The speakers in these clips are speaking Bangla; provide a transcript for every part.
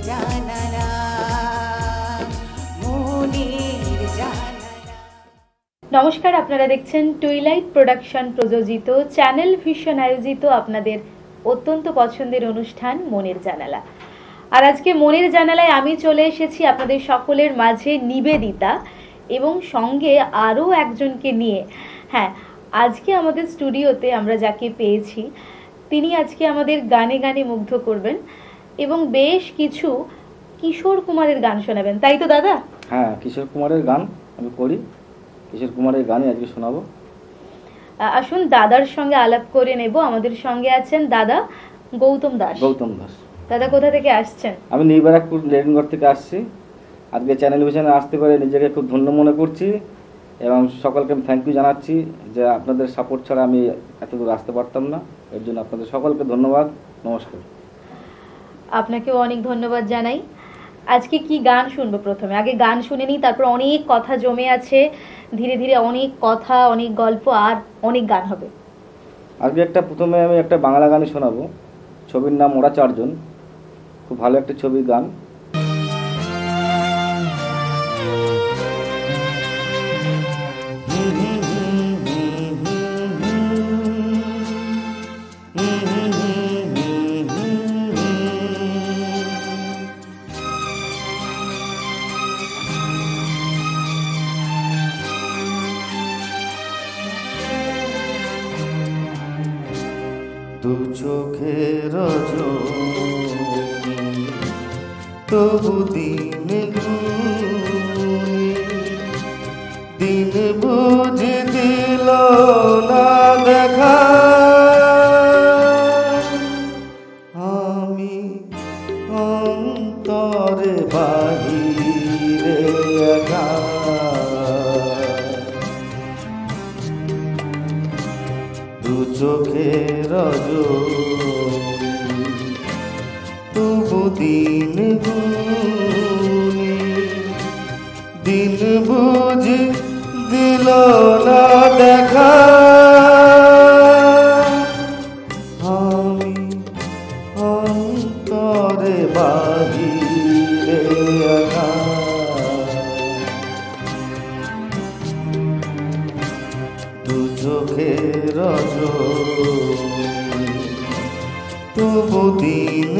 জানালা, মনের জানালা। নমস্কার, আপনারা দেখছেন টুইলাইট প্রোডাকশন প্রযোজিত চ্যানেল ভিশন আয়োজিত আপনাদের অত্যন্ত পছন্দের অনুষ্ঠান মনের জানালা। আর আজকে মনের জানালায় আমি চলে এসেছি আপনাদের সকলের মাঝে নিবেদিতা এবং সঙ্গে আরও একজনকে নিয়ে। হ্যাঁ, আজকে আমাদের স্টুডিওতে আমরা যাকে পেয়েছি তিনি আজকে আমাদের গানে গানে মুগ্ধ করবেন এবং বেশ কিছু কিশোর কুমারের গান শোনাবেন, তাই তো দাদা? হ্যাঁ, কিশোর কুমারের গান আমি করি, কিশোর কুমারের গানই আজকে শোনাবো। আসুন দাদার সঙ্গে আলাপ করে নেব। আমাদের সঙ্গে আছেন দাদা গৌতম দাস। গৌতম দাস। দাদা কোথা থেকে আসছেন? আমি নিউবারাকপুর লেডিনগড় থেকে আসছি। আজকে চ্যানেল ভিশনে আসতে পারে নিজেকে খুব ধন্য মনে করছি এবং সকলকে আমি থ্যাংক ইউ জানাচ্ছি যে আপনাদের সাপোর্ট ছাড়া আমি এত দূর আসতে পারতাম না। এর জন্য আপনাদের সকলকে ধন্যবাদ, নমস্কার। আপনাকেও অনেক ধন্যবাদ জানাই। আজকে কি গান শুনবো? প্রথমে আগে গান শুনে নিই, তারপর অনেক কথা জমে আছে, ধীরে ধীরে অনেক কথা, অনেক গল্প আর অনেক গান হবে। আজকে প্রথমে আমি একটা বাংলা গানই শোনাবো। ছবির নাম ওরা চারজন, খুব ভালো একটা ছবির গান। দু চোখের তবু দিন দিন বুঝে দিল না দেখা, আমি অন্তরে বাহিরে একা, দু চোখের তবু দিন দিন বুঝে দিল না দেখা, আমি অন্তরে বাহিরে একা, দু চোখের তবু দিন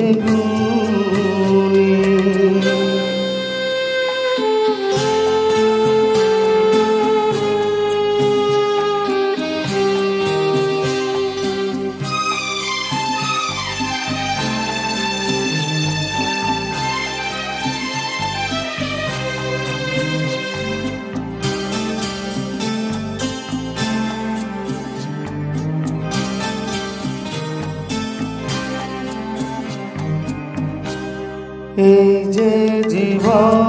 এই যে জীবন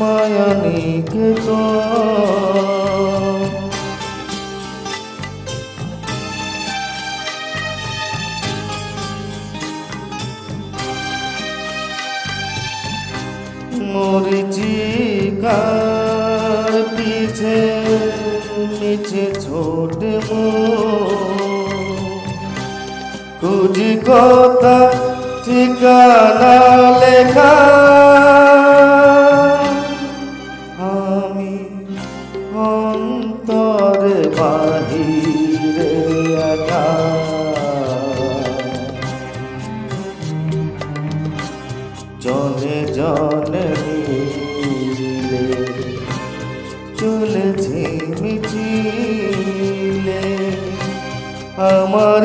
মায়ানিকে তো মরিচিকার পিছে নিচে ছোটে খুঁজি কথা ঠিকানা লেখা, আমি অন্তরে বাহিরে একা, জনে জনে মিলে চলেছে মিছিলে, আমার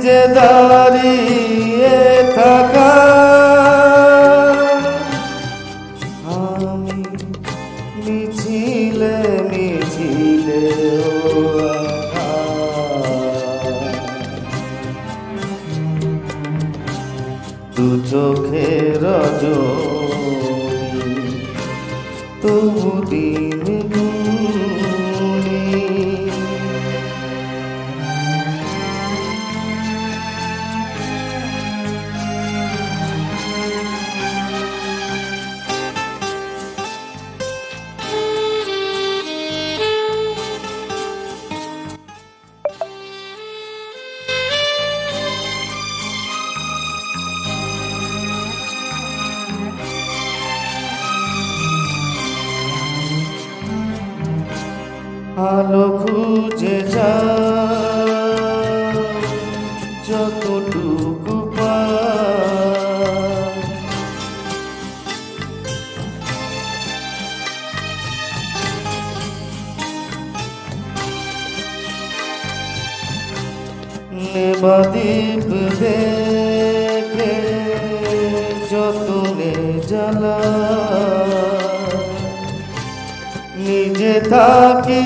যে দাঁড়িয়ে থাকা, আমি মিছিলে মিছিলে দু চোখের তবু দিন আলো খুঁজে যা যতটুকু পাই, নেবাদীপ দেখে যতনে জ্বালা, নিজে থাকি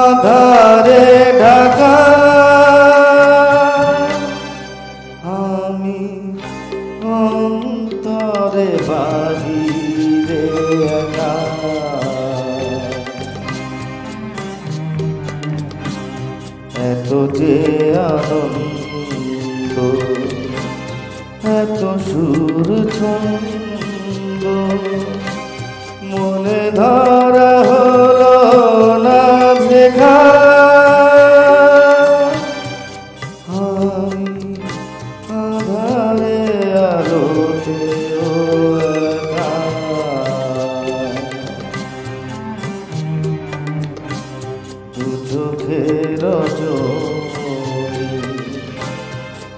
আধারে ঢাকা, আমি অন্তরে বাহিরে একা, এত যে আনন্দ, এত সুর ছন্দ, মনে ধরা হলো না দেখা, আমি আধারে আলোতে ও একা, দু চোখের জমি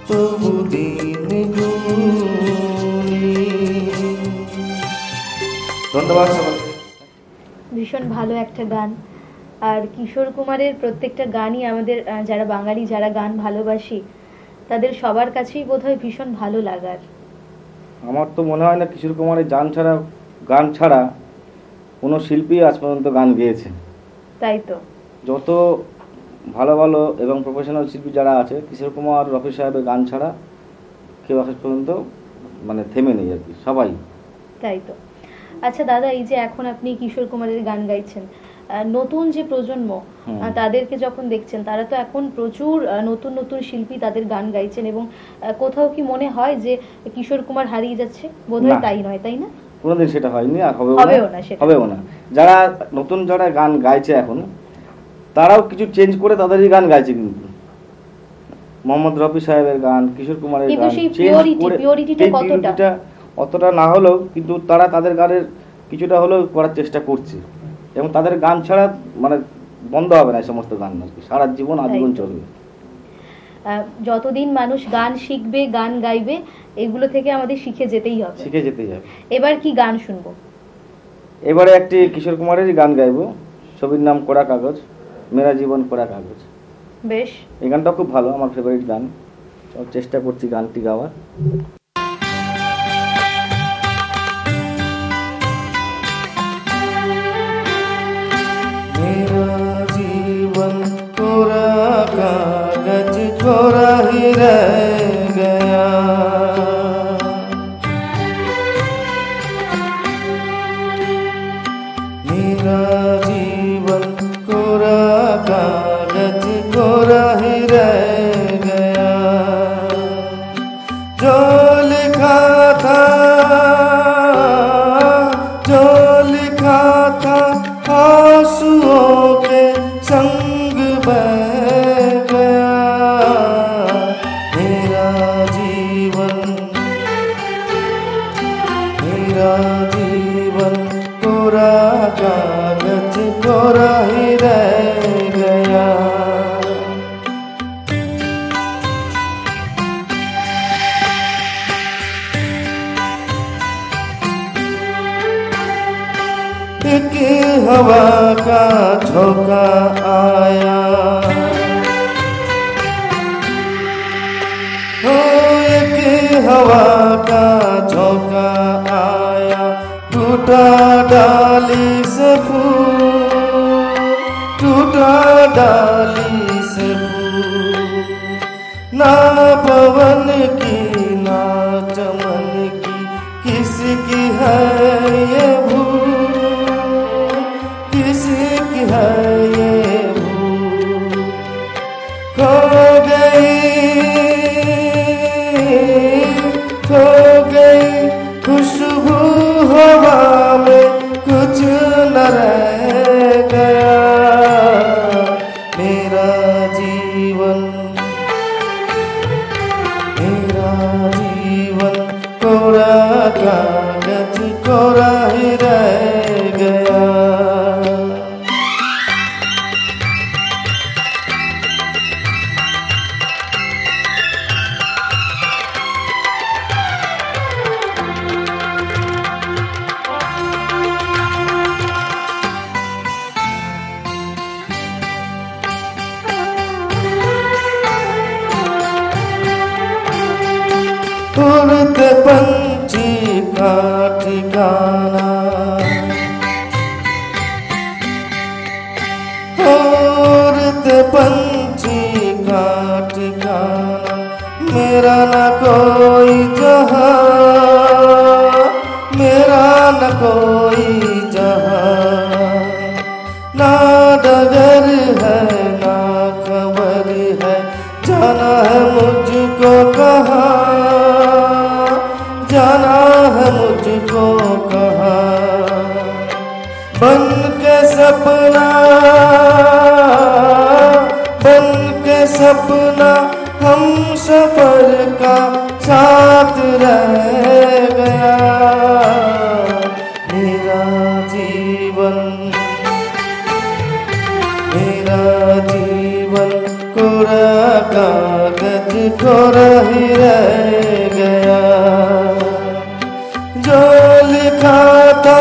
তবু দিন গুনি। ধন্যবাদ সবাইকে। ভীষণ ভালো একটা গান। আর কিশোর কুমারের প্রত্যেকটা গানই আমাদের যারা বাঙালি, যারা গান ভালোবাসি, তাদের সবার কাছেই বোধহয় ভীষণ ভালো লাগার। আমার তো মনে হয় না কিশোর কুমারের গান ছাড়া কোনো শিল্পী আজ পর্যন্ত গান গেয়েছে। তাই তো, যত ভালো ভালো এবং প্রফেশনাল শিল্পী যারা আছে, কিশোর কুমার, রফি সাহেবের গান ছাড়া কেউ আজ পর্যন্ত মানে থেমে নেই আর কি, সবাই। তাই তো। আচ্ছা দাদা, এই যে এখন আপনি কিশোর কুমারের গান গাইছেন, নতুন যে প্রজন্ম তাদেরকে যখন দেখছেন, তারা তো এখন প্রচুর নতুন নতুন শিল্পী তাদের গান গাইছেন, এবং কোথাও কি মনে হয় যে কিশোর কুমার হারিয়ে যাচ্ছে? বোধহয় তাই নয়, তাই না? কোনোদিন সেটা হয়নি, আর হবেও না, সেটা হবেও না। যারা নতুন যারা গান গাইছে এখন, তারাও কিছু চেঞ্জ করে তাদেরই গান গাইছে, কিন্তু মোহাম্মদ রফি সাহেবের গান, কিশোর কুমারের গান পিওরিটিটা অতটা না হলেও কিন্তু তারা তাদের গানের কিছুটা হলেও করার চেষ্টা করছে, এবং তাদের গান ছাড়া মানে বন্ধ হবে না এই সমস্ত গান আর কি, সারা জীবন আজীবন চলবে। যতদিন মানুষ গান শিখবে, গান গাইবে, এগুলো থেকে আমাদের শিখে যেতেই হবে। এবার কি গান শুনবো? এবারে একটি কিশোর কুমারেরই গান গাইবো, ছবির নাম কোরা কাগজ, মেরা জীবন কোরা কাগজ। বেশ, এই গানটা খুব ভালো, আমার ফেভারিট গান, চেষ্টা করছি গানটি গাওয়ার। कोरा कागज कोरा ही रह गया, मेरा जीवन कोरा कागज कोरा ही रह गया, जो लिखा था आंसुओं के संग बह गया, मेरा जीवन कोरा कागज कोरा ही रह गया। एक हवा का झोंका आया, हो एक हवा का झोंका आया, टूटा डाली से फूल, टूटा डाली से फूल, ना पवन की ना चमन की, किसकी है ये भूल, किसकी है ये भूल, खो गई खुशबू हवा में, कुछ न रह गया, मेरा जीवन कोरा कागज कोरा ही रह गया। उड़ते पंछी का ठिकाना, उड़ते पंछी का ठिकाना, मेरा न कोई जहां, मेरा न कोई जहां, ना डगर है ना खबर है, जाना है मुझको कहाँ, जाना है मुझको कहाँ। बन के सपना, बन के सपना हम सफर का साथ रह गया, मेरा जीवन, मेरा जीवन कोरा कागज कोरा ही रह गया, जो लिखा था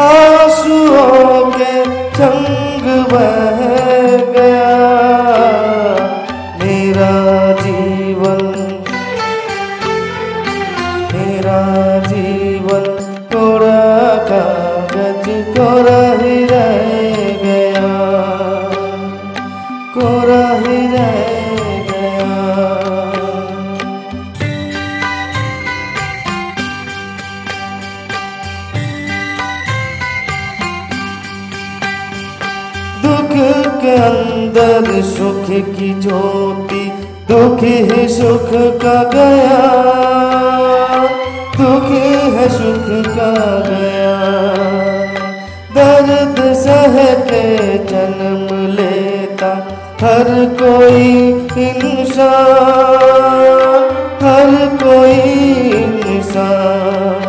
आंसुओं के संग बह गया, मेरा जीवन, मेरा जीवन कोरा कागज कोरा ही रह गया, कोरा ही रह गया। दुख के अंदर सुख की ज्योति, दुख ही सुख का गया, दुख है सुख का गया, दर्द सह के जन्म लेता हर कोई इंसान, हर कोई इंसान,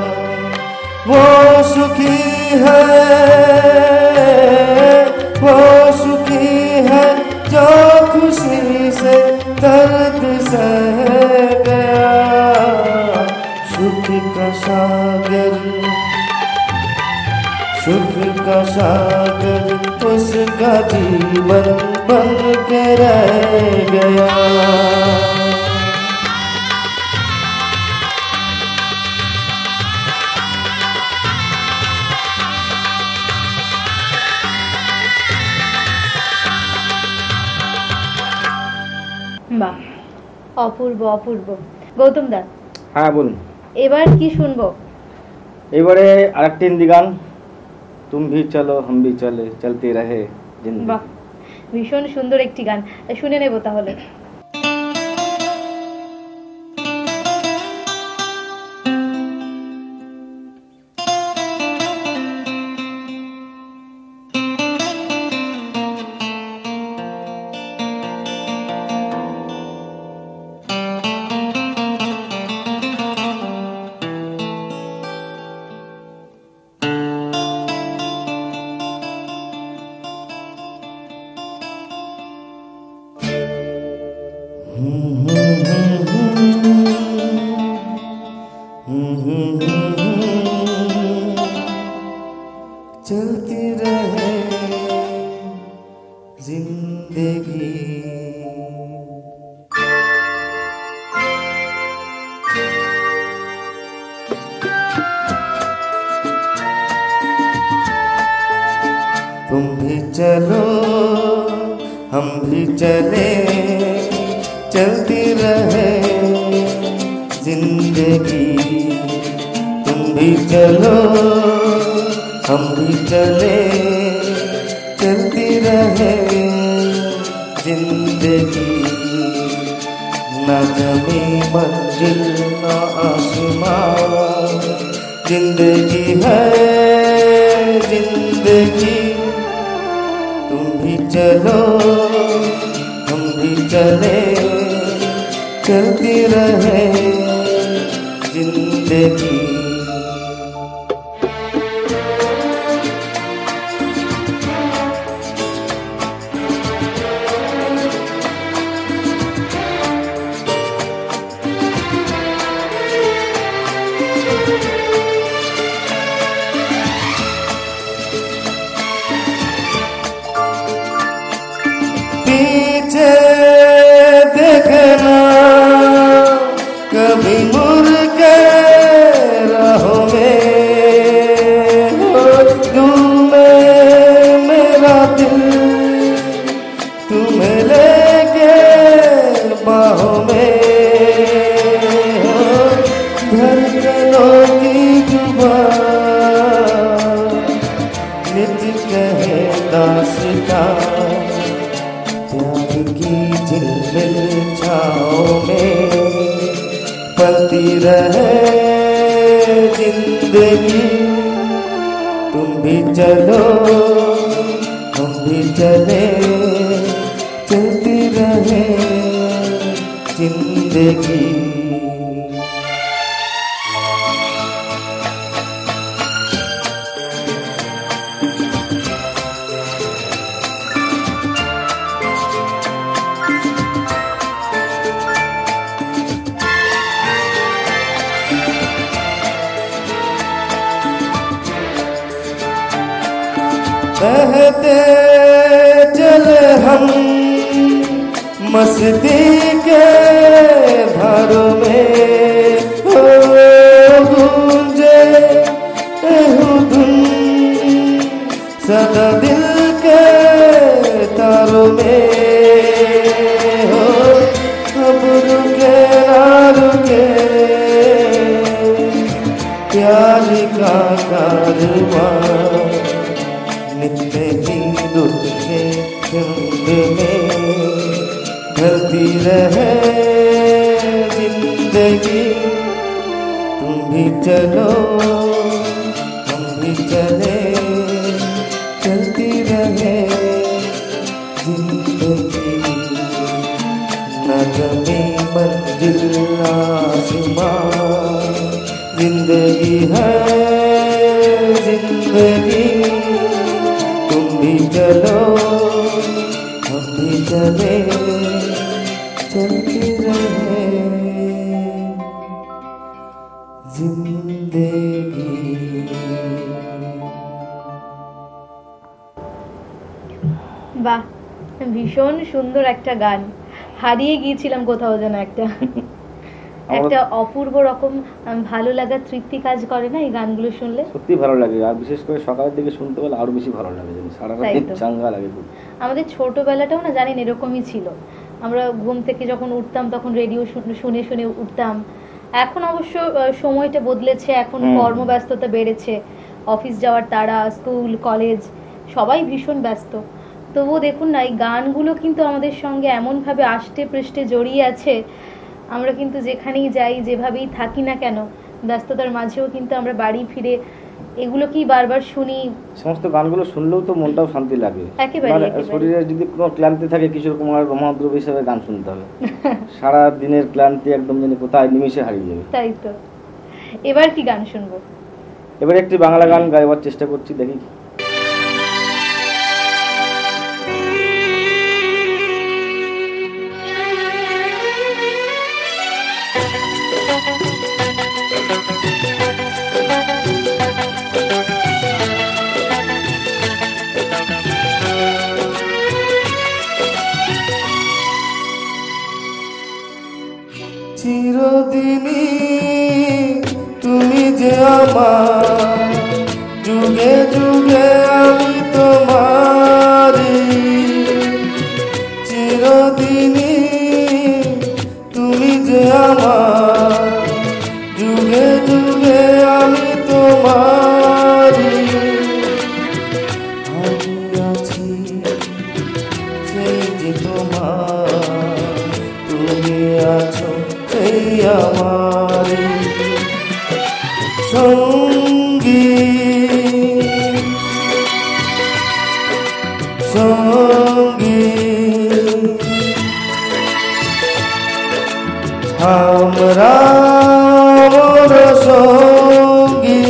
वो सुखी है, वो सुखी है जो खुशी से दर्द सह गया, सुख का सागर, सुख का सागर उसका जीवन बन के रह गया। বাহ, অপূর্ব অপূর্ব। গৌতম দা, হ্যাঁ বলুন। এবার কি শুনবো? এবারে আরেকটি হিন্দি গান, তুম ভি চলো হাম ভি চলে চলতে রহে জিন্দেগি। বাহ, ভীষণ সুন্দর একটি গান, শুনে নেব তাহলে। चलती रहे जिंदगी, तुम भी चलो हम भी चले, चलती रहे जिंदगी, तुम भी चलो हम भी चले, चलती रहे जिंदगी, न जमी मंजिल न आसमां, जिंदगी है जिंदगी, तुम भी चलो हम भी चले, चलती रहे जिंदगी। पीछे देखना कभी मुड़ धड़कनों की जुबान नित कहे दास्तां प्यार की झिलमिल छाँव में पलती रहे जिंदगी। तुम भी चलो हम भी चले चलती रहे जिंदगी। बहते चले हम मस्ती के धारों में, हो गूंजे धुन सदा दिल के तारों में। हो अब रुके ना रुके प्यार का कारवां नित्य ही रुत के रंग में ढलती रहे जिंदगी। तुम भी चलो हम भी चले चलती रहे जिंदगी। न जमी मंजिल आसमां जिंदगी है जिंदगी। तुम भी चलो हम भी चले चलते रहे जिंदगी। বাহ, ভীষণ সুন্দর একটা গান। হারিয়ে গিয়েছিলাম কোথাও যেন একটা একটা অপূর্ব রকম ভালো লাগা, তৃপ্তি কাজ করে না এই গানগুলো শুনলে? সত্যি ভালো লাগে, আর বিশেষ করে সকালের দিকে শুনতে পেলে আরো বেশি ভালো লাগে, সারা রাত চাঙ্গা লাগে খুব। আমাদের ছোটবেলাটাও না জানেন এরকমই ছিল। আমরা ঘুম থেকে যখন উঠতাম তখন রেডিও শুনে শুনে উঠতাম। এখন অবশ্য সময়টা বদলেছে, এখন কর্মব্যস্ততা বেড়েছে, অফিস যাওয়ার তাড়া, স্কুল কলেজ সবাই ভীষণ ব্যস্ত। তবুও দেখুন না, এই গানগুলো কিন্তু আমাদের সঙ্গে এমনভাবে আষ্টে পৃষ্ঠে জড়িয়ে আছে। আমরা কিন্তু যেখানেই যাই, যেভাবেই থাকি না কেন, ব্যস্ততার মাঝেও কিন্তু আমরা বাড়ি ফিরে এগুলোকেই বারবার শুনি। সমস্ত গানগুলো শুনলেও তো মনটাও শান্তি লাগে। একেবারে শরীরে যদি কোনো ক্লান্তি থাকে, কিশোর কুমার রোমান্দ্রব হিসেবে গান শুনতে হবে। সারা দিনের ক্লান্তি একদম যেন কোথায় নিমিশে হারিয়ে যাবে। তাই তো। এবার কি গান শুনবো? এবার একটি বাংলা গান গাইবার চেষ্টা করছি, দেখি। চিরদিনই তুমি যে আমার, যুগে যুগে আমি তোমারি। চিরদিনই তুমি যে আমার, যুগে যুগে আমি তোমারি। আমি আছি সেই যে তোমার, তুমি আছো এই আমার সঙ্গী সঙ্গী। আমরা মোর সঙ্গী।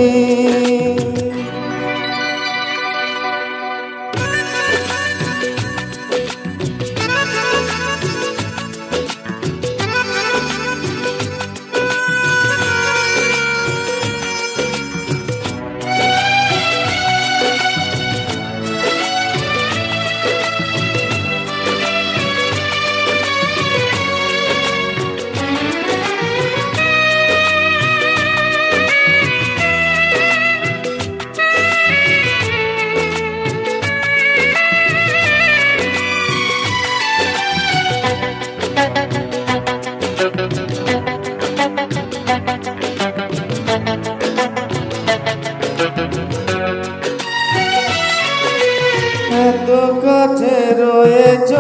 কাছে রয়েছ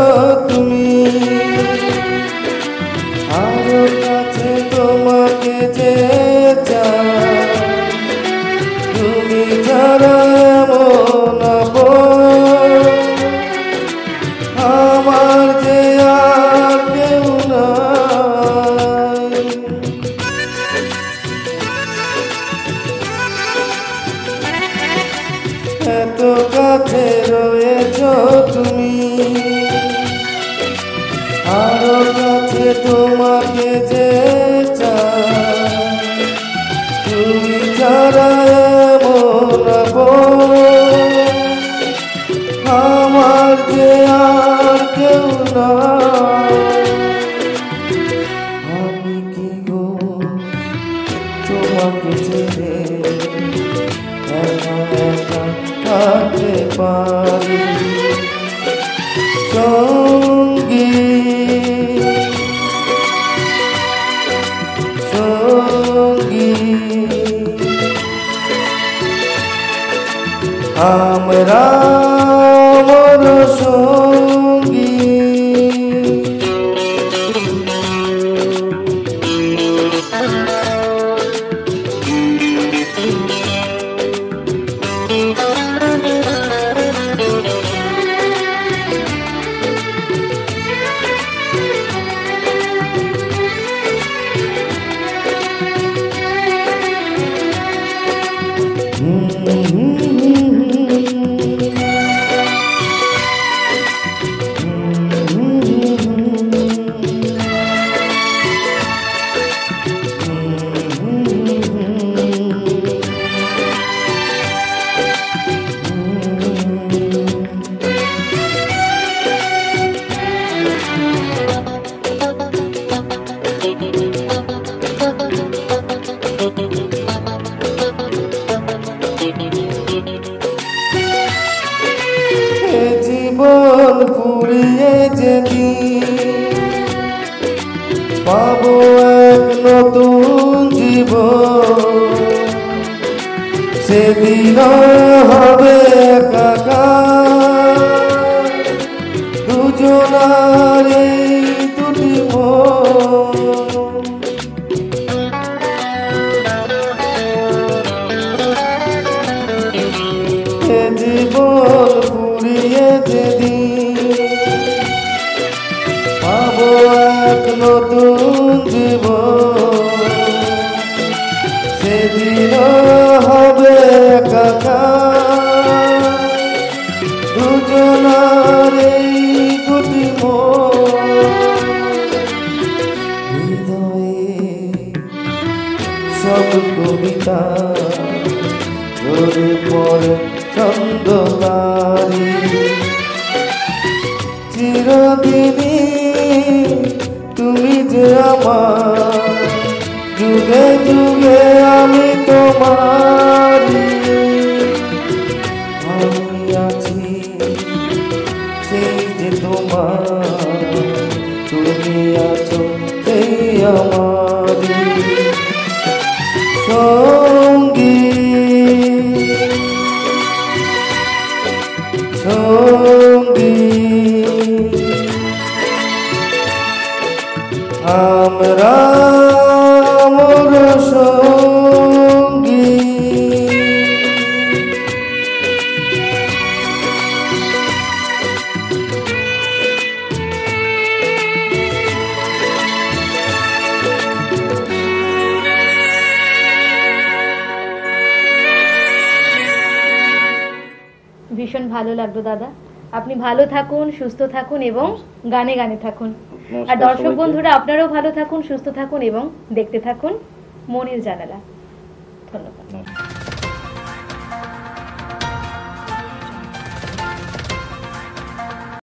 তুমি, আরো কাছে তোমাকে যে চাই, তুমি ছাড়া এমন আপন আমার যে আর কেউ নাই। এত কাছে রয়েছ তুমি, আরো কাছে তোমাকে যে চাই, তুমি ছাড়া এমন আপন আমার যে আর কেউ নাই। আমি কি গো তোমাকে ছেড়ে একা একা থাকতে পারি, সঙ্গী সঙ্গী আমরা মোর সঙ্গী। জীবন পুড়িয়ে যেদিন পাবো এক নতুন জীবন, সেদিন হবে একাকার দুজনার এই দুটি মন। জীবন পুড়িয়ে যেদিন পাবো এক নতুন জীবন, সেদিন হবে একাকার দুজনার এই দুটি মন। হৃদয়ে সব কবিতা ঝরে পড়ে ছন্দকারী, চিরদিনই তুমি যে আমার, যুগে যুগে আমি তোমারি। আমি আছি সেই যে তোমার, তুমি আছো সেই আমারি সঙ্গী সঙ্গী। আমরা মোর সঙ্গী। ভীষণ ভালো লাগলো দাদা। আপনি ভালো থাকুন, সুস্থ থাকুন এবং গানে গানে থাকুন। আর দর্শক বন্ধুরা আপনারাও ভালো থাকুন, সুস্থ থাকুন এবং দেখতে থাকুন মনের জানালা। ধন্যবাদ।